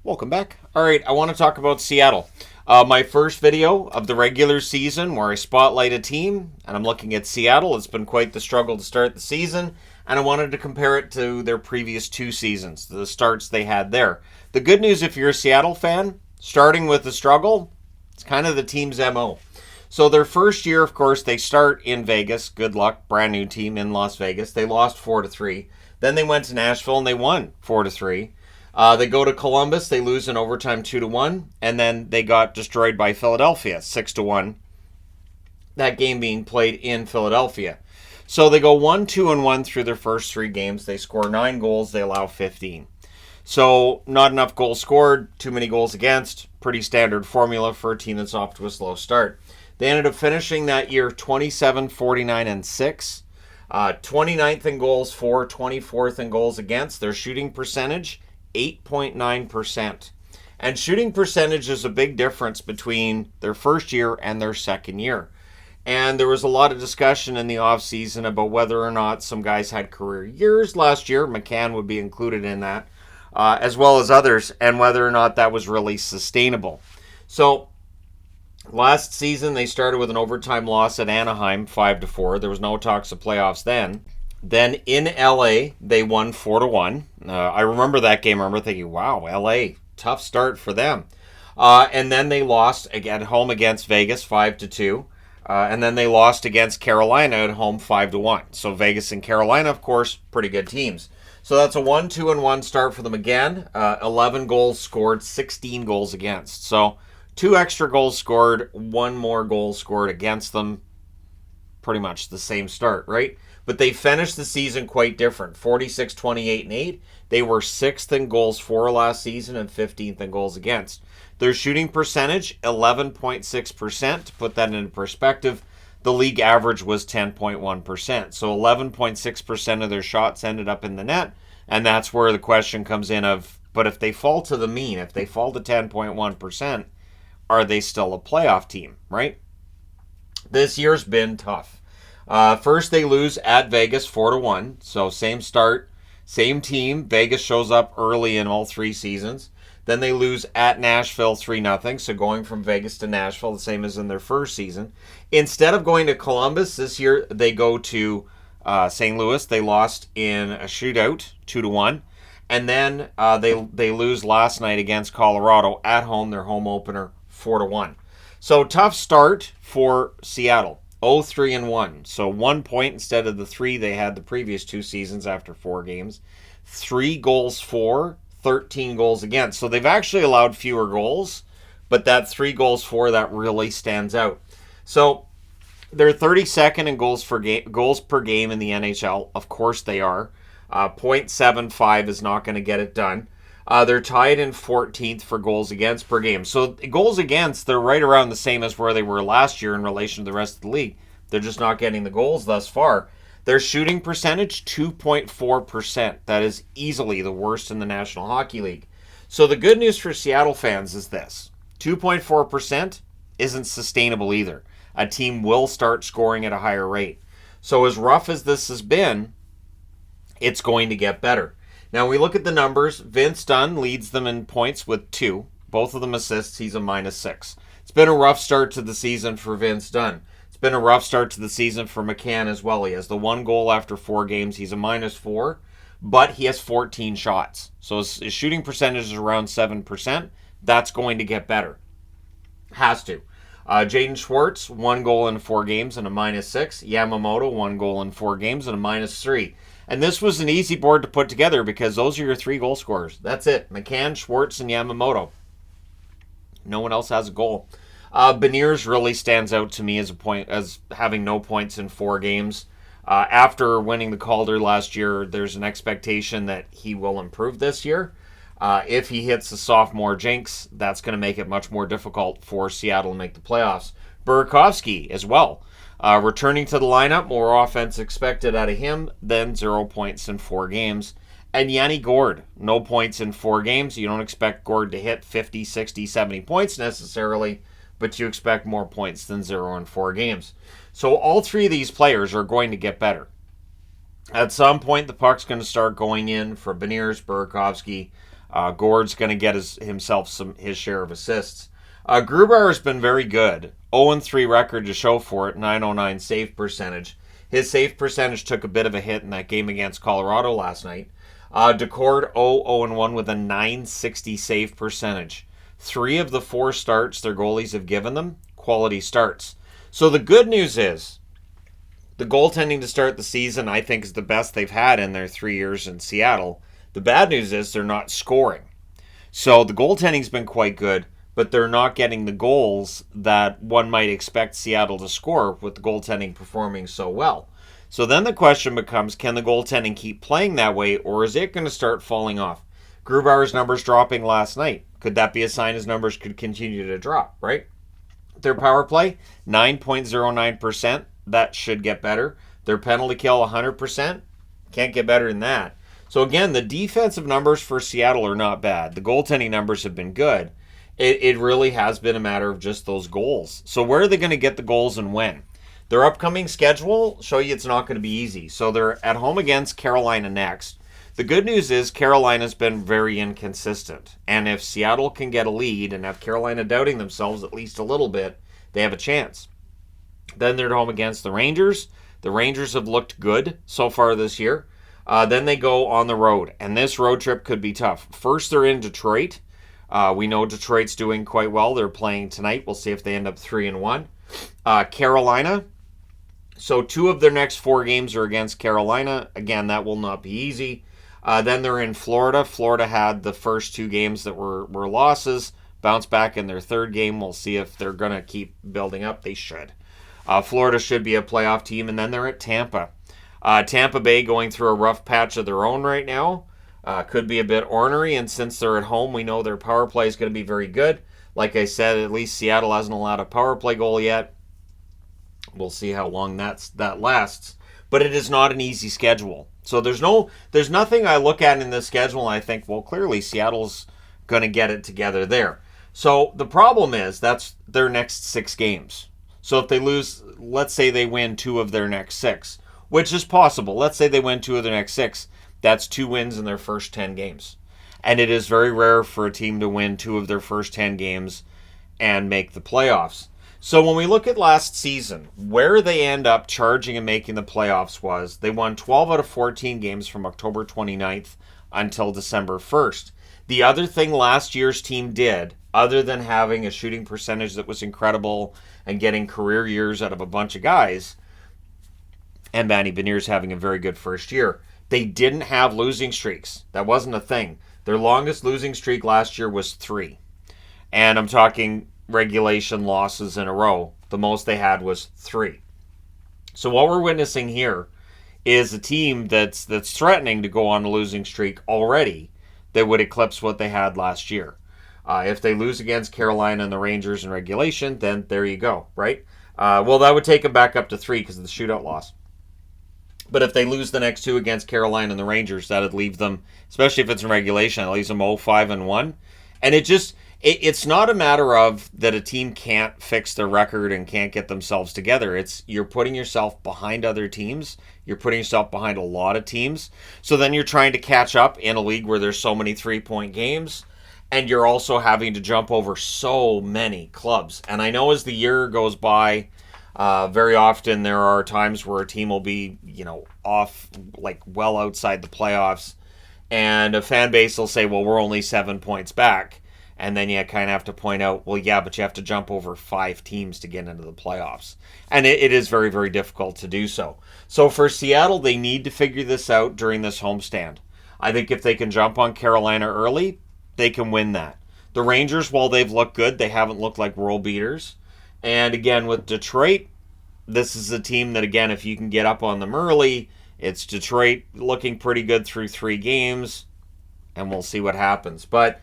Welcome back. All right, I want to talk about Seattle. My first video of the regular season where I spotlight a team, and I'm looking at Seattle. It's been quite the struggle to start the season, and I wanted to compare it to their previous two seasons, the starts they had there. The good news, if you're a Seattle fan, starting with the struggle, it's kind of the team's MO. So their first year, of course, they start in Vegas. Good luck, brand new team in Las Vegas. They lost 4-3. Then they went to Nashville and they won 4-3. They go to Columbus, they lose in overtime 2-1, and then they got destroyed by Philadelphia 6-1. That game being played in Philadelphia. So they go 1-2-1 through their first three games. They score 9 goals, they allow 15. So not enough goals scored, too many goals against. Pretty standard formula for a team that's off to a slow start. They ended up finishing that year 27, 49, and 6. 29th in goals for, 24th in goals against. Their shooting percentage, 8.9%. And shooting percentage is a big difference between their first year and their second year. And there was a lot of discussion in the offseason about whether or not some guys had career years last year. McCann would be included in that, as well as others, and whether or not that was really sustainable. So last season, they started with an overtime loss at Anaheim, 5-4. There was no talks of playoffs then. Then in LA, they won 4-1. I remember that game. I remember thinking, wow, LA, tough start for them. And then they lost at home against Vegas, 5-2. And then they lost against Carolina at home, 5-1. So Vegas and Carolina, of course, pretty good teams. So that's a 1-2-1 start for them again. 11 goals scored, 16 goals against. So 2 extra goals scored, 1 more goal scored against them. Pretty much the same start, right? But they finished the season quite different. 46, 28, and 8. They were 6th in goals for last season and 15th in goals against. Their shooting percentage, 11.6%. To put that into perspective, the league average was 10.1%. So 11.6% of their shots ended up in the net. And that's where the question comes in of, but if they fall to the mean, if they fall to 10.1%, are they still a playoff team, right? This year's been tough. First, they lose at Vegas 4-1. So same start, same team. Vegas shows up early in all 3 seasons. Then they lose at Nashville 3-0. So going from Vegas to Nashville, the same as in their first season. Instead of going to Columbus this year, they go to St. Louis. They lost in a shootout 2-1. And then they lose last night against Colorado at home, their home opener, 4-1. So tough start for Seattle. 0-3-1. So 1 point instead of the 3 they had the previous 2 seasons after 4 games. 3 goals for, 13 goals against. So they've actually allowed fewer goals, but that 3 goals for, that really stands out. So they're 32nd in goals per game in the NHL. Of course they are. 0.75 is not going to get it done. They're tied in 14th for goals against per game. So goals against, they're right around the same as where they were last year in relation to the rest of the league. They're just not getting the goals thus far. Their shooting percentage, 2.4%. That is easily the worst in the National Hockey League. So the good news for Seattle fans is this. 2.4% isn't sustainable either. A team will start scoring at a higher rate. So as rough as this has been, it's going to get better. Now, we look at the numbers. Vince Dunn leads them in points with 2. Both of them assists. He's a -6. It's been a rough start to the season for Vince Dunn. It's been a rough start to the season for McCann as well. He has the 1 goal after 4 games. He's a -4, but he has 14 shots. So his shooting percentage is around 7%. That's going to get better. Has to. Jaden Schwartz, 1 goal in 4 games and a -6. Yamamoto, 1 goal in 4 games and a -3. And this was an easy board to put together because those are your 3 goal scorers. That's it. McCann, Schwartz, and Yamamoto. No one else has a goal. Beniers really stands out to me as having no points in 4 games. After winning the Calder last year, there's an expectation that he will improve this year. If he hits the sophomore jinx, that's going to make it much more difficult for Seattle to make the playoffs. Burakovsky as well. Returning to the lineup, more offense expected out of him, then 0 points in 4 games. And Yanni Gourde, no points in 4 games. You don't expect Gourde to hit 50, 60, 70 points necessarily, but you expect more points than 0 in 4 games. So all 3 of these players are going to get better. At some point, the puck's going to start going in for Beniers, Burakovsky, Gord's going to get himself his share of assists. Grubauer's been very good. 0-3 record to show for it, 909 save percentage. His save percentage took a bit of a hit in that game against Colorado last night. Decord 0-1 with a 960 save percentage. 3 of the 4 starts their goalies have given them, quality starts. So the good news is, the goaltending to start the season, I think, is the best they've had in their 3 years in Seattle. The bad news is they're not scoring. So the goaltending's been quite good, but they're not getting the goals that one might expect Seattle to score with the goaltending performing so well. So then the question becomes, can the goaltending keep playing that way, or is it going to start falling off? Grubauer's numbers dropping last night. Could that be a sign his numbers could continue to drop, right? Their power play, 9.09%. That should get better. Their penalty kill, 100%. Can't get better than that. So again, the defensive numbers for Seattle are not bad. The goaltending numbers have been good. It really has been a matter of just those goals. So where are they going to get the goals and when? Their upcoming schedule show you it's not going to be easy. So they're at home against Carolina next. The good news is Carolina's been very inconsistent. And if Seattle can get a lead and have Carolina doubting themselves at least a little bit, they have a chance. Then they're at home against the Rangers. The Rangers have looked good so far this year. Then they go on the road. And this road trip could be tough. First, they're in Detroit. We know Detroit's doing quite well. They're playing tonight. We'll see if they end up 3-1. Carolina. So 2 of their next 4 games are against Carolina. Again, that will not be easy. Then they're in Florida. Florida had the first 2 games that were losses. Bounce back in their 3rd game. We'll see if they're going to keep building up. They should. Florida should be a playoff team. And then they're at Tampa. Tampa Bay going through a rough patch of their own right now. Could be a bit ornery, and since they're at home, we know their power play is going to be very good. Like I said, at least Seattle hasn't allowed a power play goal yet. We'll see how long that lasts. But it is not an easy schedule. So there's nothing I look at in this schedule and I think, well, clearly Seattle's going to get it together there. So the problem is that's their next 6 games. So if they lose, let's say they win 2 of their next 6, which is possible. Let's say they win 2 of their next 6. That's 2 wins in their first 10 games. And it is very rare for a team to win 2 of their first 10 games and make the playoffs. So when we look at last season, where they end up charging and making the playoffs was they won 12 out of 14 games from October 29th until December 1st. The other thing last year's team did, other than having a shooting percentage that was incredible and getting career years out of a bunch of guys, and Manny Beniers having a very good first year, they didn't have losing streaks. That wasn't a thing. Their longest losing streak last year was 3. And I'm talking regulation losses in a row. The most they had was 3. So what we're witnessing here is a team that's threatening to go on a losing streak already that would eclipse what they had last year. If they lose against Carolina and the Rangers in regulation, then there you go, right? Well, that would take them back up to 3 because of the shootout loss. But if they lose the next 2 against Carolina and the Rangers, that would leave them, especially if it's in regulation, it leaves them 0-5-1. And it's not a matter of that a team can't fix their record and can't get themselves together. It's you're putting yourself behind other teams. You're putting yourself behind a lot of teams. So then you're trying to catch up in a league where there's so many 3-point games. And you're also having to jump over so many clubs. And I know as the year goes by, very often there are times where a team will be, off, like well outside the playoffs, and a fan base will say, well, we're only 7 points back. And then you kind of have to point out, well, yeah, but you have to jump over 5 teams to get into the playoffs. And it is very, very difficult to do so. So for Seattle, they need to figure this out during this homestand. I think if they can jump on Carolina early, they can win that. The Rangers, while they've looked good, they haven't looked like world beaters. And again, with Detroit, this is a team that, again, if you can get up on them early, it's Detroit looking pretty good through 3 games, and we'll see what happens. But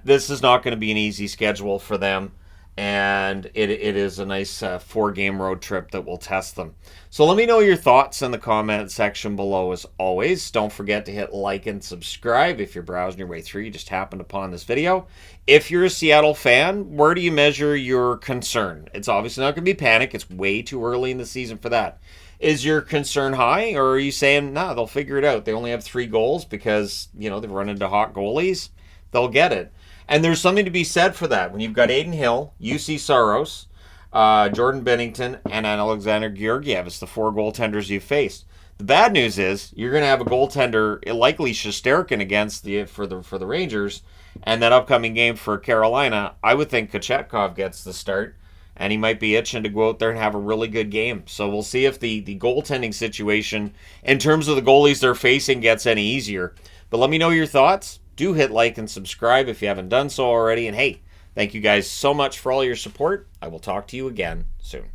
this is not going to be an easy schedule for them, and it is a nice 4-game road trip that will test them. So let me know your thoughts in the comment section below as always. Don't forget to hit like and subscribe if you're browsing your way through. You just happened upon this video. If you're a Seattle fan, where do you measure your concern? It's obviously not going to be panic. It's way too early in the season for that. Is your concern high, or are you saying, nah, they'll figure it out? They only have 3 goals because, they've run into hot goalies. they'll get it. And there's something to be said for that. When you've got Aiden Hill, UC Saros, Jordan Bennington, and Alexander Georgiev, it's the 4 goaltenders you've faced. The bad news is you're going to have a goaltender, likely Shesterkin, against for the Rangers, and that upcoming game for Carolina. I would think Kochetkov gets the start, and he might be itching to go out there and have a really good game. So we'll see if the goaltending situation, in terms of the goalies they're facing, gets any easier. But let me know your thoughts. Do hit like and subscribe if you haven't done so already. And hey, thank you guys so much for all your support. I will talk to you again soon.